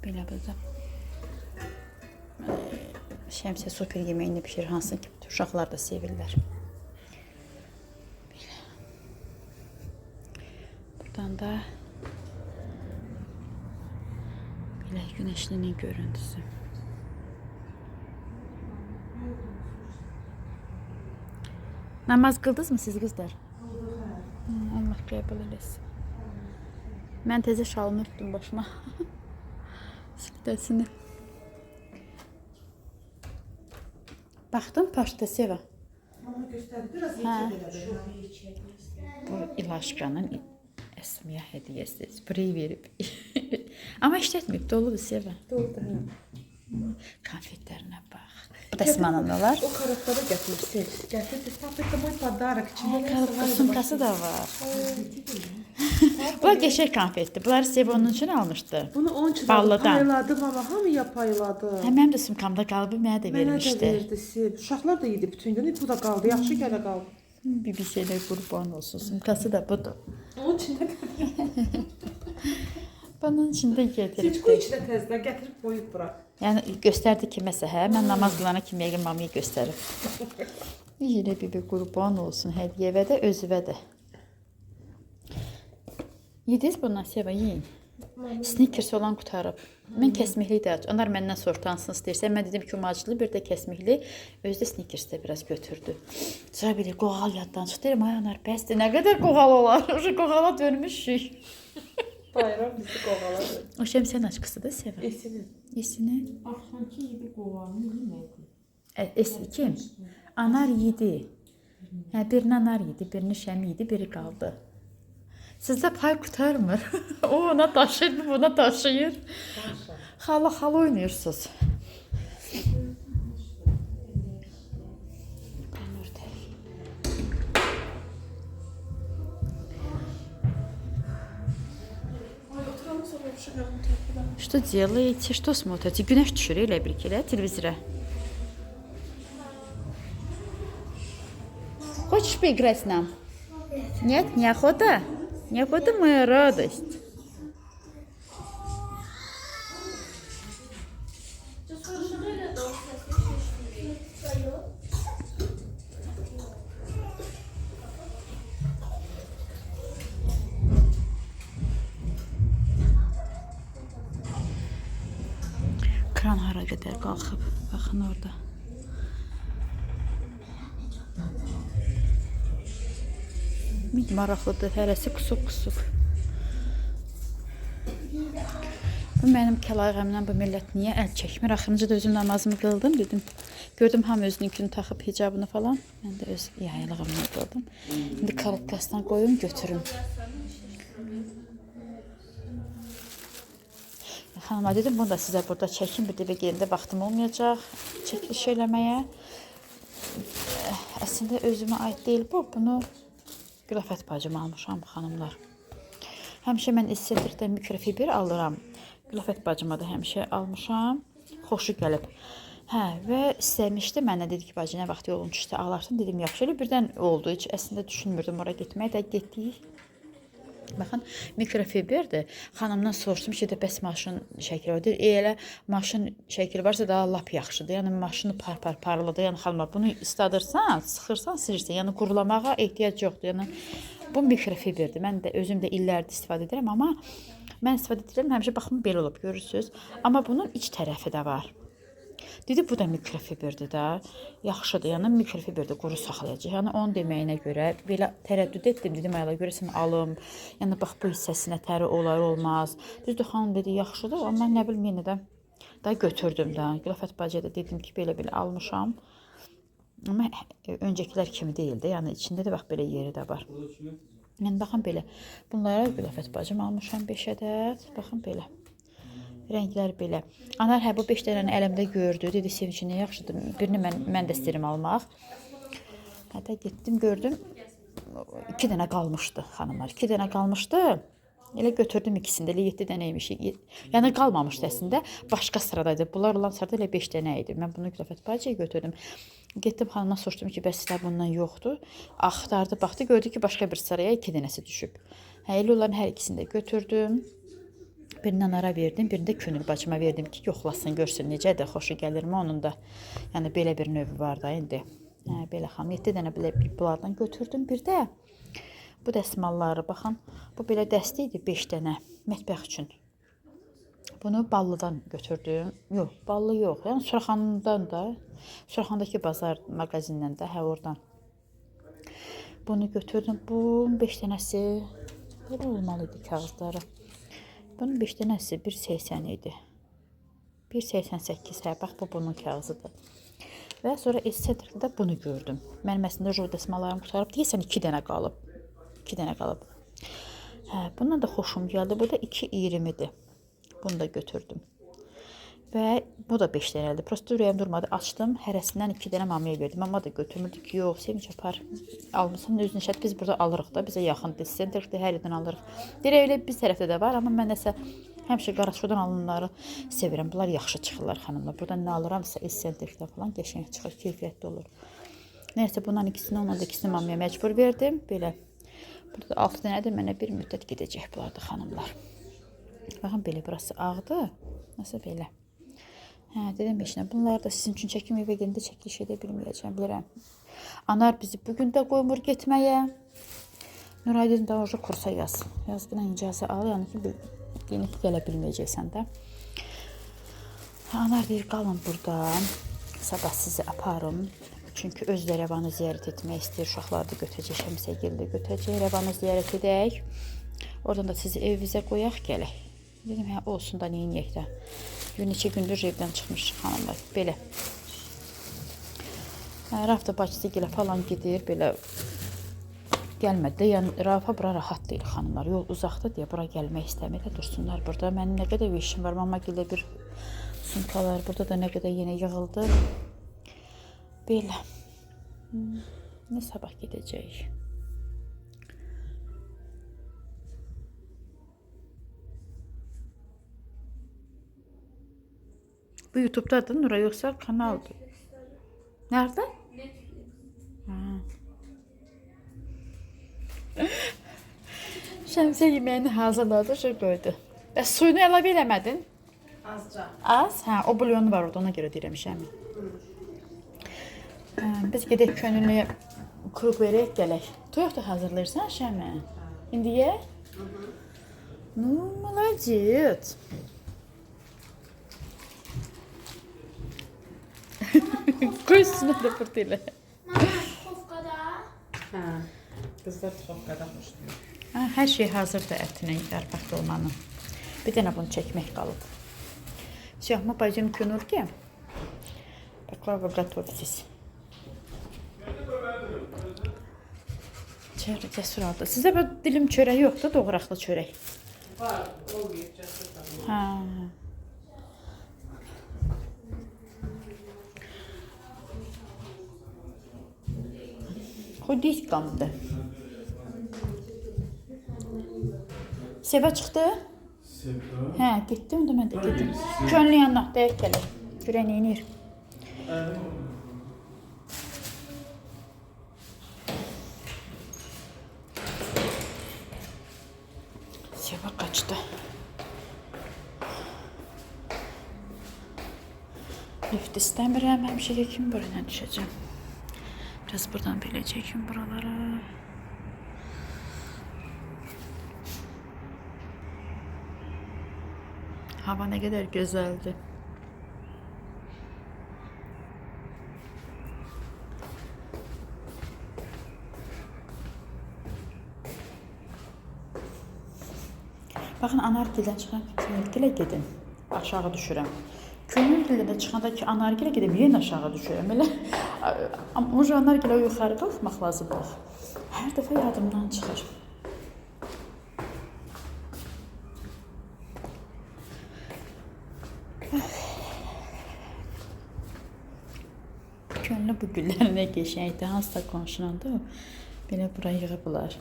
Belə, bu da Şəmsiyə super yeməyini pişirir, hansını ki, uşaqlar da sevirlər. Belə. Buradan da belə günəşlinin görüntüsü. Namaz qıldınız mı siz qızlar? Allah qəbul eləsin. Mən təzə şalımı örtdüm başıma. Siftəsini. Baxdım paşta Seva. Mama göstərdi, biraz Hə. yekə Bu İlaşqanın Əsmiyə hədiyyəsi. Sprey verib. Amma işlətməyib, doludur Seva. Konfetlərinə bax. Bu da Əsmananalar. O karaktere gətirsin. Gətirdi, tapıqda moj pодарок. Kalıbka sumkası da var. Bunlar qəşəng konfetdir. Bunları Seva onun üçün almışdı. Bunu onun üçün Ballıdan. payladım ama hamıya payladım. Hə, mənim də sumkamda qalıb, mənə də Mənə də vermişdi. verdi Sib. Uşaqlar da yedi bütün günü. Bu da qaldı. Yaxşı gələ qaldı. BBC-lə qurban olsun. Sumkası da budur. Onun içində Bunun içində Seçko gedirdi. içində təzdən gətirib qoyub bura. Yəni göstərdi kiməsə, hə? Mən namaz qılana kimi yəqin mamaya göstərib. Yenə bibi qurban olsun hədiyyəvə də, özüvə də. Yediniz bundan Seva, yiyin. Snickers olan qutarıb. Mən kəsmikli də, onlar məndən sortansın istəyirsə. Mən dedim ki, maclı bir də kəsmikli. Özü də Snickers də biraz götürdü. Sonra belə qoğal yaddan çıxdı. Deyirəm, ay anar, bəsdir, nə qədər qoğal olar? Qoğala dönmüşük. Bayram bizi qoğaladı. O şəmsiyyən açqısı da sevir. Esini. Esini. Axşamki yedi qoğanı yemədi. Kim? Anar yedi. Hə, birini anar yedi, birini şəm yedi, biri qaldı. Sizdə pay qutarmır. O ona daşıyır, bu buna daşıyır. Xala oynayırsınız. Ay, oturalım sonra yapışıqalım tərəfdən. Что делаете? Что смотрите? Güneş düşür elə bir ki, televizora. Хочешь поиграть с нам? Нет, неохота? Неохота, моя радость. Kran hara qədər qalxıb. Baxın orada. Maraqlıdır, hərəsi qusuq. Bu mənim kəlağəmdən bu millət niyə əl çəkmir? Axırıncı da özüm namazımı qıldım, dedim. Gördüm hamı özününkünü taxıb hicabını falan. Mən də öz yaylığımla qıldım. İndi kalıqasdan qoyun, götürün. Xanıma dedim, bunu da sizə burada çəkin. Bir dəfə gelində vaxtım olmayacaq çəkiliş eləməyə. Əslində özümə aid deyil bu. Bunu Gülafət bacım almışam, xanımlar. Həmişə mən estetikdə mikrofiber alıram. Gülafət bacıma da həmişə almışam. Xoşu gəlib. Hə, və istəmişdi. Mənə dedi ki, bacı, nə vaxt yolun düşdü, alarsın. Dedim, yaxşı elə birdən oldu. Heç əslində düşünmürdüm oraya getməyə də getdik. Baxın, mikrofiberdir. Xanımdan soruşdum ki, bəs maşın şəkili var. Elə maşın şəkili varsa daha lap yaxşıdır. Yəni maşını parladır. Yəni xanımlar, bunu isladırsan, sıxırsan, silirsən. Yəni qurulamağa ehtiyac yoxdur. Yəni bu mikrofiberdir. Mən də özüm də illərdir istifadə edirəm, amma mən istifadə edirəm, həmişə baxım belə olub, görürsüz. Amma bunun iç tərəfi də var. Dedi, bu da mikrofiberdir də. Yaxşıdır, yəni mikrofiberdir, quru saxlayacaq. Yəni onun deməyinə görə belə tərəddüd etdim. Dedim, ayla görəsən alım. Yəni bax bu hissəsinə təri olar, olmaz. Düzdür, xanım dedi, yaxşıdır, amma nə bilim yenə də daha götürdüm də. Gülafət bacıya da dedim ki, belə almışam. Amma öncəkilər kimi deyildi. Yəni içində də bax belə yeri də var. Yəni baxın belə. Bunlara Gülafət bacım almışam 5 ədəd. Baxın belə. Rənglər belə. Anar hə bu 5 dənəni əlimdə gördü. Dedi sevinçinə yaxşıdır. Birini mən də istəyirəm almaq. Hətta getdim gördüm. 2 dənə qalmışdı xanımlar. 2 dənə qalmışdı. Elə götürdüm ikisini də. Elə 7 dənə imiş. Yəni qalmamışdı əslində. Başqa sıradaydı. Bunlar olan sırada elə 5 dənə idi. Mən bunu Gülafət bacıya götürdüm. Getdim xanıma soruşdum ki, bəs sizdə bundan yoxdur. Axtardı, baxdı, gördü ki, başqa bir sıraya 2 dənəsi düşüb. Hə, elə onların hər ikisini də götürdüm. Birindən ara verdim, birində könül bacıma verdim ki, yoxlasın, görsün necə də xoşu gəlirmi onun da. Yəni belə bir növü var da indi. Hə, belə xanım 7 dənə belə bunlardan götürdüm. Bir də bu dəsmalları baxın. Bu belə dəsti idi 5 dənə mətbəx üçün. Bunu Ballıdan götürdüm. Yox, Ballı yox. Yəni Suraxandan da, Suraxandakı bazar mağazindən də, hə oradan. Bunu götürdüm. Bu 5 dənəsi belə olmalıydı kağızları. Bunun 5 dənəsi 1.80 idi. 1.88 hə, bax bu bunun kağızıdır. Və sonra estetikdə bunu gördüm. Mənim əslində jov dəsmalarım qutarıb. Deyəsən 2 dənə qalıb. 2 dənə qalıb. Hə, bundan da xoşum gəldi. Bu da 2.20-dir. Bunu da götürdüm. Və bu da 5 dənədir. Prosta ürəyim durmadı. Açdım. Hərəsindən 2 dənə mamaya verdim. Mama da götürmürdü ki, yox, Sevinç apar. Almışsan özünə şəhət. Biz burada alırıq da. Bizə yaxındır. Sentrikdə hər yerdən alırıq. Deyir, elə bir tərəfdə də var. Amma mən nəsə həmişə Qaraşodan alınları sevirəm. Bunlar yaxşı çıxırlar xanımlar. Buradan nə alıramsa sentrikdə falan qəşəng çıxır. Keyfiyyətli olur. Nəysə bundan ikisini, ondan da ikisini mamaya məcbur verdim. Belə. Burada 6 dənə də mənə bir müddət gedəcək bunlar da xanımlar. Baxın belə burası ağdır. Nəsə belə. Hə, dedim işinə. Bunlar da sizin üçün çəkim evə gəlində çəkiliş edə bilməyəcəm, bilirəm. Anar bizi bugün də qoymur getməyə. Nuraydın da orada kursa yaz. Yazgına icazə al, yəni ki, çəkdiyini gələ bilməyəcəksən də. Anar deyir, qalın burada. Sabah sizi aparım. Çünki özləri Rəvanı ziyarət etmək istəyir. Uşaqları da götürəcək, Şəmsəgil də götürəcək. Rəvanı ziyarət edək. Oradan da sizi evimizə qoyaq, gələk. Dedim, hə, olsun da neyiniyək də. Neçə gündür evdən çıxmışıq xanımlar. Belə. Raf da bacısı falan gedir, belə gəlmədi. Yəni, Rafa bura rahat deyil xanımlar. Yol uzaqda deyə bura gəlmək istəmir. Dursunlar burada. Mənim nə qədər işim var. Mama gilə bir sumkalar. Burada da nə qədər yenə yığıldı. Belə. Ne sabah gedəcəyik. Bu YouTube'dadır Nura, yoksa kanaldır? Nerede? Şəmsə yeməyini hazırladı, qoydu. Və suyunu əlavə eləmədin? Azca. Az? Hə, o bulyonu var orada, ona görə deyirəm Şəmi. Biz gedək könüllüyə kruq verək, gələk. Toyuq da hazırlayırsan Şəmi? İndi ye? Ну, молодец. Koy üstüne de pırtıyla. Mama, kofkada. Hə. Qızlar topqada xoşlayır. Hər şey hazırdır ətinə, yarpaq dolmanın. Bir dənə bunu çəkmək qalıb. Все, мы пойдем к Нурке. Пока вы готовитесь. Cəsur aldı. Sizə bir dilim çörək yoxdur, doğraqlı çörək. Var, o yiyəcək. Hə. Xudiskamdı. Seva çıxdı? Sevda. Hə, getdi, onda mən də gedim. Könlü yanına, dəyək gəlir. Görək neynir. Seva qaçdı. Lift istəmirəm, həmişə kimi buradan düşəcəm. Biraz buradan belə çəkim buralara. Hava nə qədər gözəldir. Baxın, Anargildən çıxan Könülgilə gedin. Aşağı düşürəm. Könülgilə çıxanda ki, Anargilə gedib, yenə aşağı düşürəm. Elə, amma Anargilə yuxarı qalxmaq lazımdır. Hər dəfə yadımdan çıxır. Könlü bu güllər nə qəşəngdir. Hansısa qonşunanda belə bura yığıblar.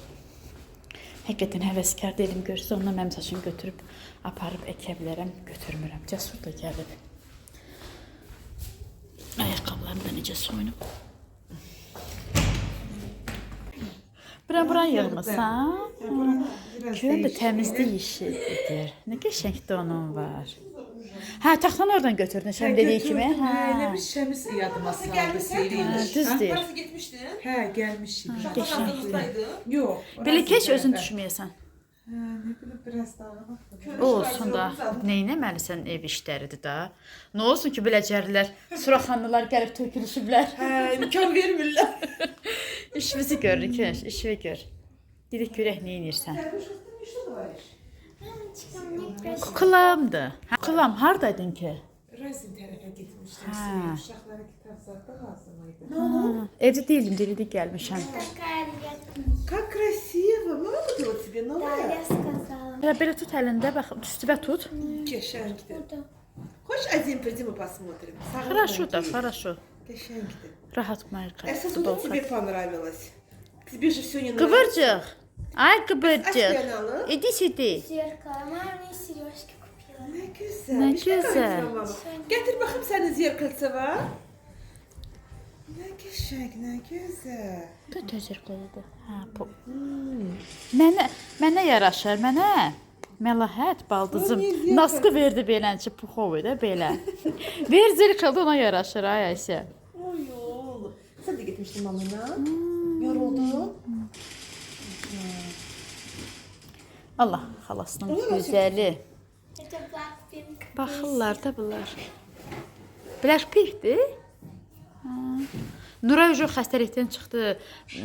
Həqiqətən həvəskar dedim, görsə ondan mənim saçımı götürüb aparıb əkə bilərəm, götürmürəm. Cəsur da gəlib. Ayaqqabılarım da necə soyunub. Buran yığmısan? Kön də təmizlik işidir. Nə qəşəngdir onun var. Hə, taxtanı oradan götürdün, Şəm dediyi kimi. Hə, elə bir Şəmis yadıma saldı, sevinmiş. Düzdür. Nasıl getmişdin? Hə, gəlmişik. Qəşəngdir. Yox. Belə keç özün düşməyəsən. Hə, nə bilim, biraz daha. O olsun da, neynəməlisən ev işləridir da. Nə olsun ki, belə cərilər, suraxanlılar gəlib tökülüşüblər. Hə, imkan vermirlər. İşimizi görürük, işimi gör. Dedik görək neynirsən. Kukulamdır. Kukulam, haradaydın ki? Razin tərəfə getmişdim. Hə. Uşaqlara kitab zada lazım idi. Evdə değildim, delilik gəlmişəm. Такая Как красиво. Mama mı o тебе Да, новая? я сказала. Ya belə tut əlində, bax, üstüvə tut. Qəşəngdir. Да. Хочешь один пойдем и посмотрим? Хорошо da, хорошо. Qəşəngdir. Rahat mayır Əsas qayıtdı, o bol тебе понравилось. Тебе же все не нравится. Qıvırcıq. Ay Aç qıvırcıq. kanalı. İdi sidi. Zеркало. Мама мне сережки купила. Ne güzel. Ne İşte güzel. kalsın mama. Getir bakayım senin zerkalsı var. Ne qəşəng, ne güzel. Götür qoydu. Hə, bu. Mənə yaraşır, mənə. Məlahət baldızım. O niyə Naskı verdi belənçi puxovu da belə. Ver zirkalda ona yaraşır ay Ayşə. Oy oğlum. Sen de gitmiştin mamına. Yoruldun. Allah xalasının Olur mu? gözəli. Baxırlar da bunlar. Blackpink'dir. Nuray Ucu xəstəlikdən çıxdı.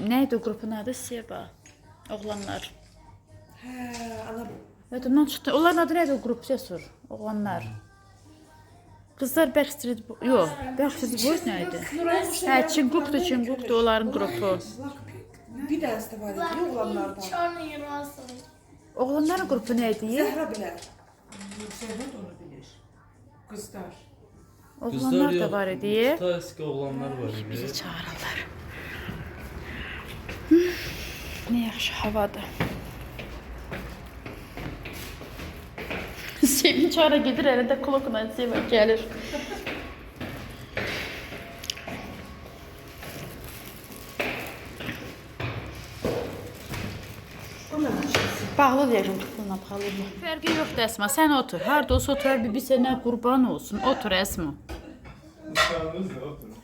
Nə idi o qrupun adı? Seba. Oğlanlar. Hə, ana Yadımdan çıxdı. Onların adı nədir o qrup? Cəsur. Oğlanlar. Qızlar Backstreet Boys. Yox, Backstreet Boys nə idi? Hə, Çinqukdur onların qrupu. bir dənəsi də var idi oğlanlardan. Черный розовый. Oğlanların qrupu nə idi? Zəhra bilər. Serhat onu bilir. Kızlar. Oğlanlar da var idi. Daha eski oğlanlar var idi. Bizi çağırırlar. Ne yaxşı havadır. Sevin çağıra gedir, əlində klokla Seva gəlir. Bağlı deyəcəm tutuqla bağlı. Fərqi yoxdur Əsma, sən otur. Harda olsa oturar, bir sənə qurban olsun. Otur Əsma. Uşağınız da oturun.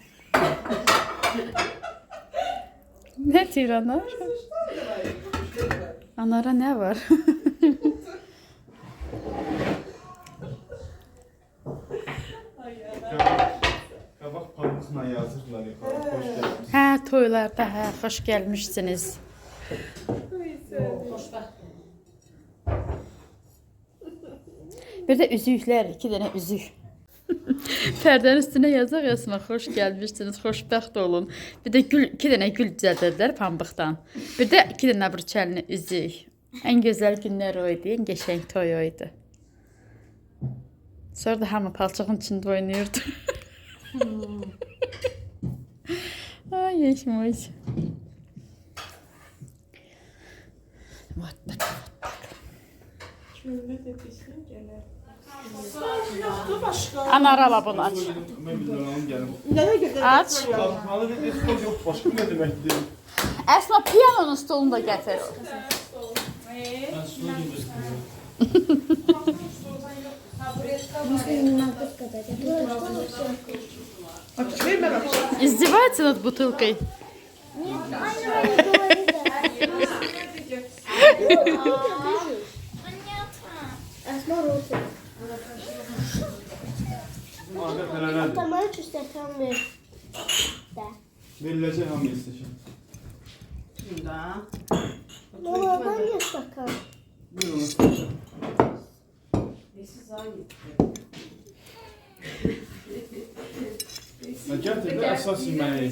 Nə deyir anar? Anara nə var? Qabaq pambıqla yazırdılar yuxarı. Xoş gəldiniz. Hə, toylarda, hə, xoş gəlmişsiniz. Bir də üzüklər, 2 dənə üzük. Pərdənin üstünə yazaq Əsma, xoş gəlmişsiniz, xoşbəxt olun. Bir də 2 dənə gül düzəldədilər pambıqdan. Bir də 2 dənə brüçəlli üzük. Ən gözəl günlər o idi, ən qəşəng toy o idi. Sonra da hamı palçığın içində oynayırdı. Ay, yaşmış. Вот так. Yoxdur başqa. Anara bunu aç. Mən bilmirəm gəlim. Nəyə görə? Aç. Qalxmalı bir diskoz yox, başqa nə deməkdir? Əsma piyanonun stolunu da gətir. Mən stulu götürürəm. Не могу сказать. Я думаю, что все. Açıq mən açıq. İzdivается над бутылкой. Нет, Аня не говорит. Понятно. Осморился. Aga tərəvədir. Там мальчик там Да. Veriləcək hamı istəşən. Bunda. Мама, дай мне стакан. Buyurun, istəşən. Nesi zannet. Gətir də əsas yeməyi.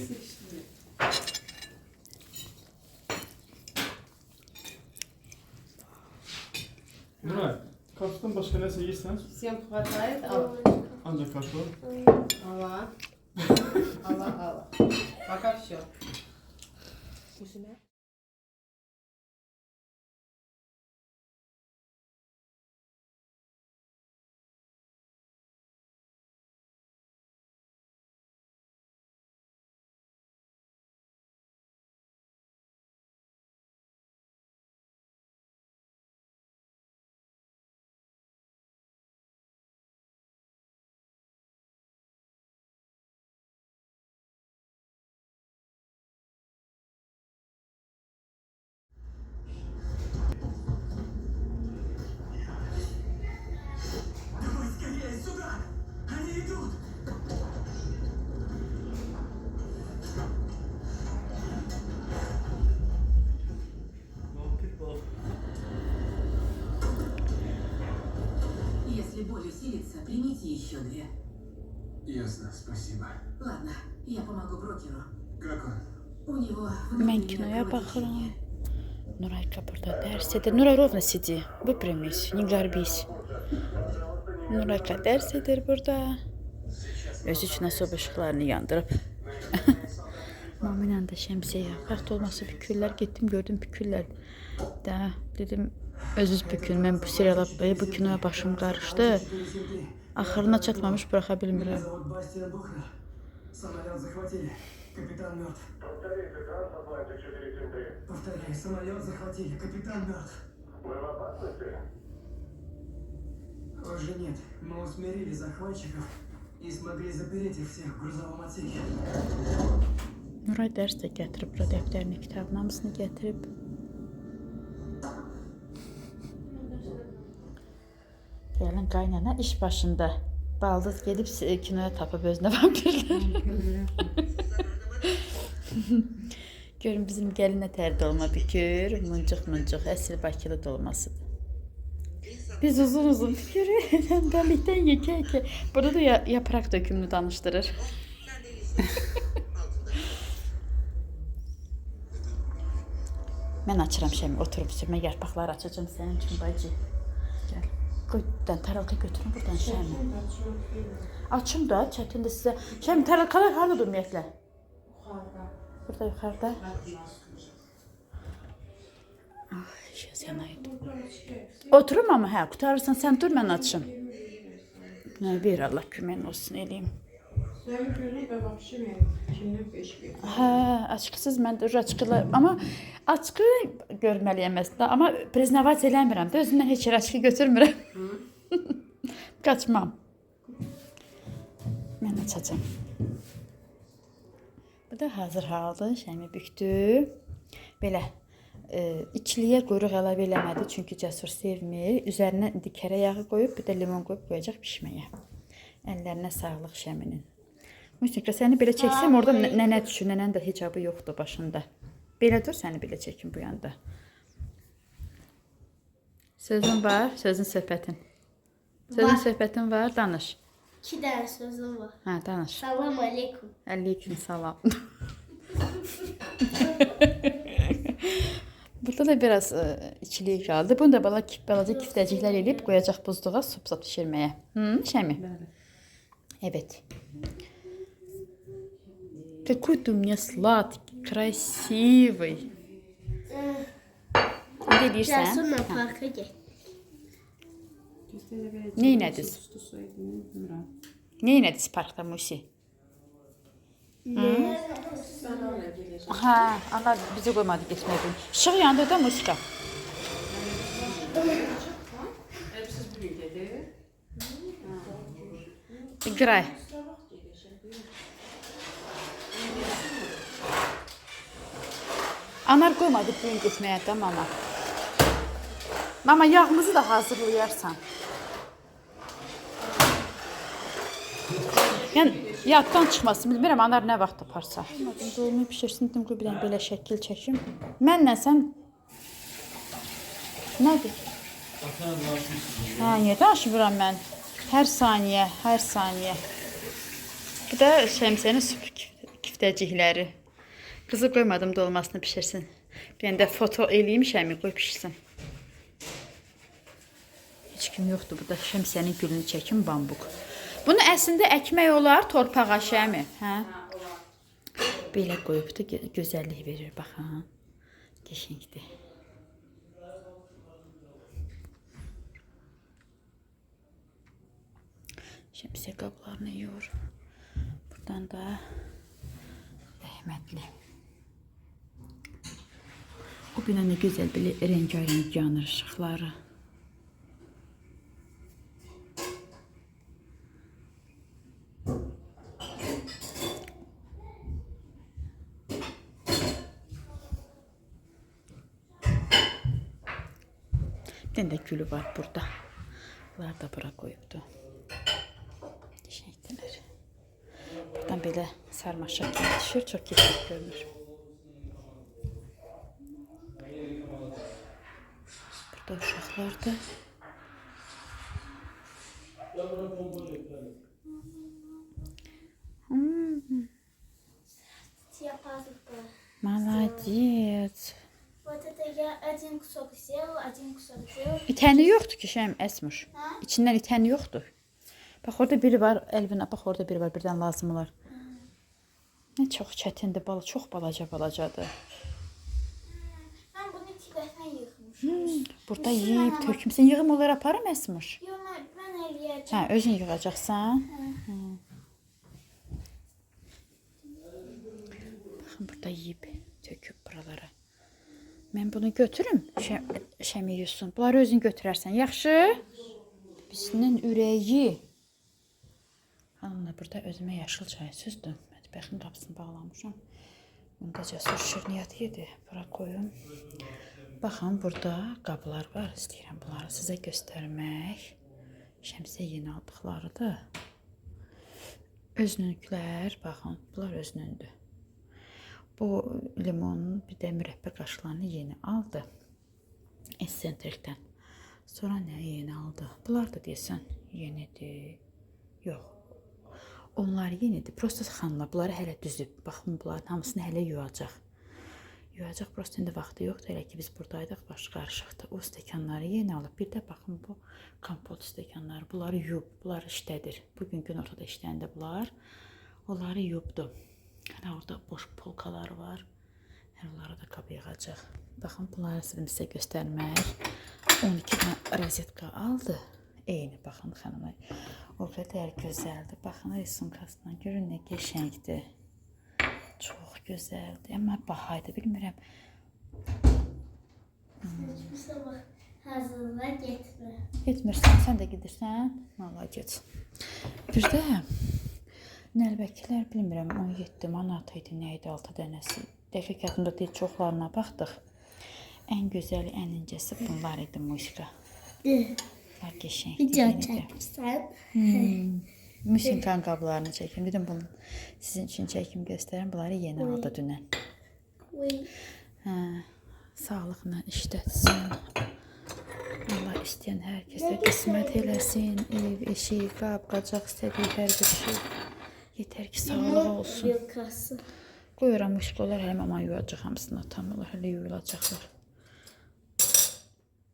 Nuray, kartdan başqa nəsə yeyirsən? Всем хватает? Алла. Ancaq karton. Алла. Алла. Пока все. Если боль усилится, примите еще 2. Ясно, спасибо. Ладно, я помогу брокеру. Как он? У него Mən kinoya baxıram. Nurayka burada dərs edir. Nuray ровно сиди. Выпрямись, не горбись. Nurayka dərs edir burada. Özü üçün asıb ışıqlarını yandırıb. Mamıyla da şəmsiyə. Vaxt olmasa bükürlər. Getdim, gördüm bükürlər. Da dedim, özünüz bükün. Mən bu seriala, bu kinoya başım qarışdı. Axırına çatmamış bıraxa bilmirəm. Самолет захватили. Капитан мертв. Повторяю, самолет захватили. Капитан мертв. Мы в опасности? Уже нет. Мы усмирили захватчиков и смогли запереть их всех в грузовом отсеке. Nuray dərs də gətirib, bura dəftərini, kitabını, hamısını gətirib. Gələn Sənin qaynana iş başında. Baldız gedib kinoya tapıb özünə vampirlər. Görün bizim gəlin nə tər dolma bükür. Muncuq, əsl Bakılı dolmasıdır. Biz uzun bükürük. Dəlikdən yekə. Burada da yaprak dökümünü danışdırır. Mən açıram Şəmi, oturub sürmə yarpaqları açacağım sənin üçün bacı. Gəl. Qoy, taralka götürün buradan Şəmi. Açım da, çətindir sizə. Şəmi, taralkalar haradadır ümumiyyətlə? Burada yuxarıda. Ay, şəz yanaydı. Oturum ama hə, qutarırsan sən dur, mən açım. Bir Allah kömək olsun, eləyim. Sənin gözün və vəbşi kimdən 5 verir? Hə, açıqsız mən də açıqlı, amma açıqı görməliyəm əslində, amma preznavaz eləmirəm də, özümdən heç yer açıqı götürmürəm. Qaçmam. Mən açacağım. Bu da hazır haldır, Şəmi büktü. Belə, ikiliyə quyruq əlavə eləmədi, çünki Cəsur sevmir. Üzərinə indi kərə yağı qoyub, bir də limon qoyub qoyacaq pişməyə. Əllərinə sağlıq Şəminin. Müslüqa, səni belə çəksəm, orada nənə düşür, nənənin də hicabı yoxdur başında. Belə dur, səni belə çəkim bu yanda. Sözün var, sözün söhbətin. Sözün söhbətin var, danış. 2 dənə sözüm var. Hə, danış. Salam aleykum. Aleyküm salam. Burada da biraz ikiliyi qaldı. Bunu da balaca kiftəciklər eləyib qoyacaq buzluğa supsat pişirməyə. Şəmi? Evet. Какой ты у меня сладкий, красивый. Ne deyirsən? Cəsurla parka get. Ne inədiniz? Ne inədiniz parkda Musi? Hə, ana bizi qoymadı getmək gün. İşıq yandı da Musika. Siz bugün gedir. İqray. Anar qoymadı bugün getməyə də mama. Mama yağımızı da hazırlayarsan. Yəni yaddan çıxmasın. Bilmirəm anar nə vaxt taparsa. Dolmayı pişirsin, dedim qoy bir dənə belə şəkil çəkim. Mənlə sən nədir? Hə, niyə danışmıram mən? Hər saniyə. Bu da Şəmsənin süp kiftəcikləri. Qızı qoymadım dolmasını pişirsin. Bir dənə də foto eləyim Şəmi, qoy pişirsin. Heç kim yoxdur burada. Şəmsənin gülünü çəkim bambuk. Bunu əslində əkmək olar torpağa Şəmi, hə? Belə qoyub da gözəllik verir, baxın. Qəşəngdir. Şəmsiyə qablarını yuyur. Buradan da rəhmətli. O bina nə gözəl belə rengarenk yanır işıqları. Bir dənə də gülü var burada. Bunlar da bura qoyubdu. Şəkdilər. Buradan belə sarmaşıq düşür, çox keçək görünür. Burada uşaqlar da. Молодец. Вот это я один кусок сделала, один кусок сделала. İtəni yoxdur ki, Şəm əsmir. İçindən itəni yoxdur. Bax orada biri var, Elvina, bax orada biri var, birdən lazım olar. Nə çox çətindir, çox balacadır. Ben bunu 2 dəfə yıxmışım. Burada yeyib tökümsən, yığım olar aparım əsmir. Yox, mən eləyəcəm. Hə, özün yığacaqsan. Baxın, burada yeyib töküb buralara. Mən bunu götürüm, Şəmi yusun. Bunları özün götürərsən, yaxşı? Bisinin ürəyi. Hanımla burada özümə yaşıl çay süzdüm. Mətbəxin qapısını bağlamışam. Bunda Cəsur şirniyyat yedi. Bura koyum. Baxın, burada qablar var. İstəyirəm bunları sizə göstərmək. Şəmsiyə yeni aldıqlarıdır. Özününkülər, baxın, bunlar özünündür. Bu limonun bir də mürəbbə qaşlarını yeni aldı. Essentrikdən. Sonra nə yeni aldı? Bunlar da deyəsən yenidir. Yox. Onlar yenidir. Prosta xanımlar bunları hələ düzüb. Baxın, bunların hamısını hələ yuyacaq. Yuyacaq, prosta indi vaxtı yoxdur. Elə ki, biz buradaydıq, baş qarışıqdır. O stəkanları yeni alıb. Bir də baxın, bu kompot stəkanları. Bunları yuyub, bunları işlədir. Bugün gün ortada işləndə bunlar. Onları yuyubdu. Hələ orada boş polkalar var. Onlara da qab yığacaq. Baxın, bunları sizə göstərmək. 12 dənə rozetka aldı. Eyni, baxın xanıma. O qədər gözəldir. Baxın, risunkasından görün nə qəşəngdir. Çox gözəldir. Amma bahaydı, bilmirəm. Sabah hazırla getmə. Getmirsən, sən də gedirsən. Valla get. Bir də nəlbəkilər bilmirəm 17 manat idi, nə idi 6 dənəsi. Dəqiq yadımda deyil, çoxlarına baxdıq. Ən gözəli, ən incəsi bunlar idi musiqa. Bunlar qəşəngdir. Video çəkirsən. Müsinkan qablarını çəkim. Dedim bunu sizin üçün çəkim göstərim. Bunları yeni aldı dünən. Sağlıqla işlətsin. Allah istəyən hər kəsə qismət eləsin. Ev, eşik, qab, qacaq istədiyi hər bir şey. Yetər ki, sağlıq olsun. Yılkası. Qoyuram müşqolar, hələ mama yuyacaq hamısını tam olur. Hələ yuyulacaqlar.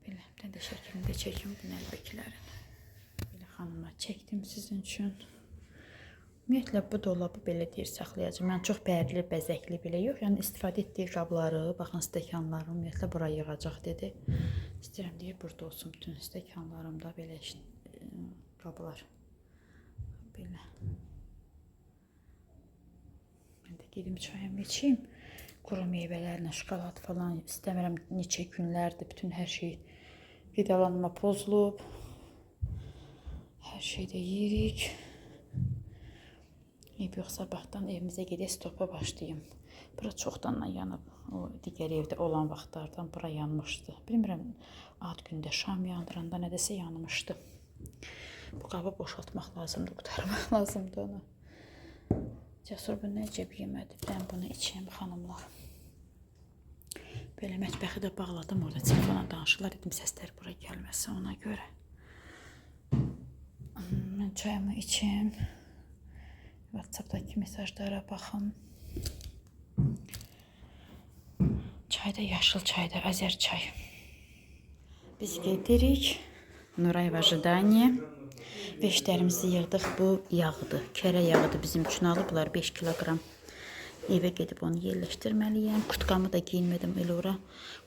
Belə, mən də şəkilində çəkim bu nəlbəkilərin. Belə xanımlar çəkdim sizin üçün. Ümumiyyətlə bu dolabı belə deyir saxlayacağım. Yəni çox bərli, bəzəkli belə yox. Yəni istifadə etdiyi qabları, baxın stəkanları ümumiyyətlə bura yığacaq dedi. İstəyirəm deyə burada olsun bütün stəkanlarımda belə qablar. Belə. Mən də gedim çayımı içeyim. Quru meyvələrlə, şokolad falan istəmirəm. Neçə günlərdir bütün hər şey qidalanma pozulub. Hər şeydə yeyirik. Yox, sabahdan evimizə gedək, stopa başlayayım. Bura çoxdanla yanıb. O digər evdə olan vaxtlardan bura yanmışdı. Bilmirəm, ad gündə şam yandıranda nədəsə yanmışdı. Bu qabı boşaltmaq lazımdır, qutarmaq lazımdır onu. Cəsur bu nəcəb yemədi. Mən bunu içeyim, xanımlar. Belə mətbəxi də bağladım, orada telefona danışırlar. Dedim, səslər bura gəlməsin ona görə. Mən çayımı içeyim. WhatsApp'daki mesajlara baxın. Çayda yaşıl çayda, Azər çay. Biz gedirik. Nuray v ожидании. Veşlərimizi yığdıq. Bu yağdır. Kərə yağıdır bizim üçün alıblar 5 kilogram. Evə gedib onu yerləşdirməliyəm. Kurtkamı da giyinmədim elə ora.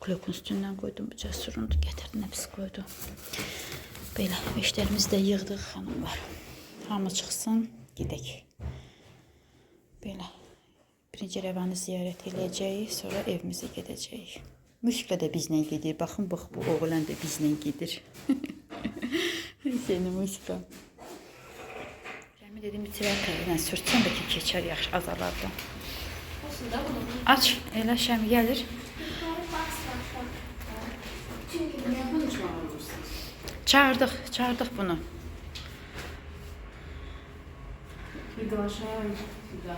Klokun üstündən qoydum. Bu cəsurunu gətirdim, nə pis qoydu. Belə veşlərimizi də yığdıq xanımlar. Hamı çıxsın, gedək. Belə. Birinci Rəvanı ziyarət edəcəyik, sonra evimizə gedəcəyik. Müşqə də bizlə gedir. Baxın, bax, bu oğlan da bizlə gedir. Yeni müşqə. Gəmi dedim, bitirək ilə sürtsən də ki, keçər yaxşı azalardan. Aç, elə Şəmi gəlir. Çağırdıq bunu. Приглашаем сюда.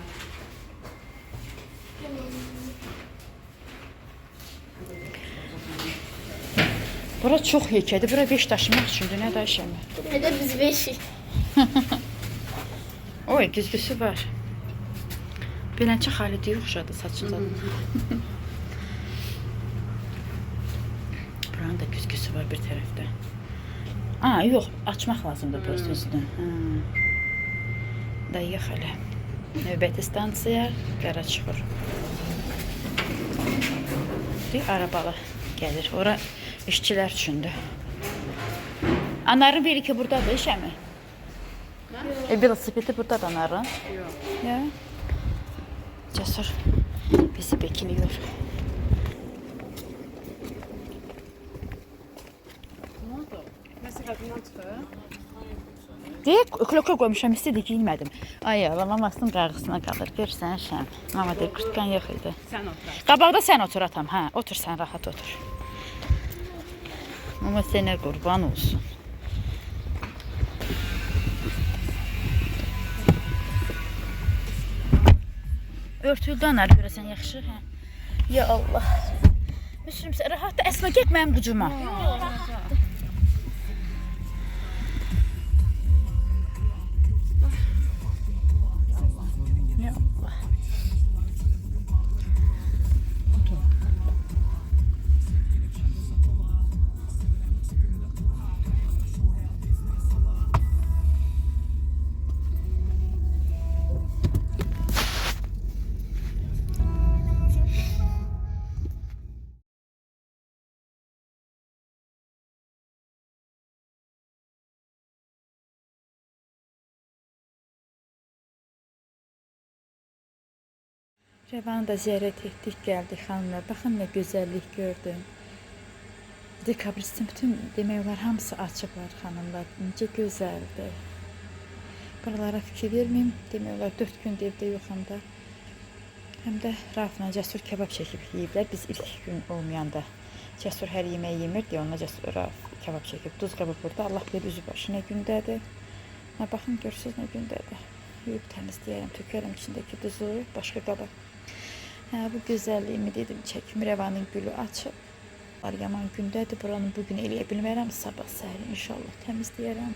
Bura çox yekədir. Bura 5 daşımaq üçündür. Nə daşıyam? Nə də biz 5-ik. Oy, güzgüsü var. Beləncə Xalidiyə oxşadı saçından. Buranın da güzgüsü var bir tərəfdə. Aa, yox, açmaq lazımdır prosta üstünü. Dayıq hələ. Növbəti stansiyaya Qaraçuxur. Bir arabalı gəlir. Ora işçilər üçündür. Anarın biri ki buradadır, işəmi? Velosipedi burada da anarın. Yox. Cəsur bizi bekliyor. Ne oldu? Mesela bundan çıxır. Deyək, kloka qoymuşam, istədi giyinmədim. Ay, mamasının qarğısına qalır. Görürsən, Şəm. Mama deyir, kurtkan yox idi. Sən otur. Qabaqda sən otur atam, hə. Otur sən, rahat otur. Mama sənə qurban olsun. Örtüldü anar görəsən yaxşı, hə? Ya Allah. Müslüm, rahat da Əsma get mənim qucuma. Ya Allah. Rəvanı da ziyarət etdik, gəldik xanımlar. Baxın nə gözəllik gördüm. Dekabristin bütün demək olar hamısı açıqlar xanımlar. Necə gözəldir. Buralara fikir verməyim. Demək olar 4 gündür evdə yoxam da. Həm də Raufla Cəsur kebab çəkib yeyiblər. Biz ilk gün olmayanda Cəsur hər yeməyi yemir deyə onunla Cəsur Rauf kebab çəkib. Duz qabı burada. Allah bilir üzü başı nə gündədir. Nə baxın görürsünüz nə gündədir. Yuyub təmizləyərəm, tökərəm içindəki duzu başqa qaba. Hə, bu gözəlliyimi dedim çəkim. Rəvanın gülü açıb. Yaman gündədir. Buranı bugün eləyə bilmərəm. Sabah səhər inşallah təmizləyərəm.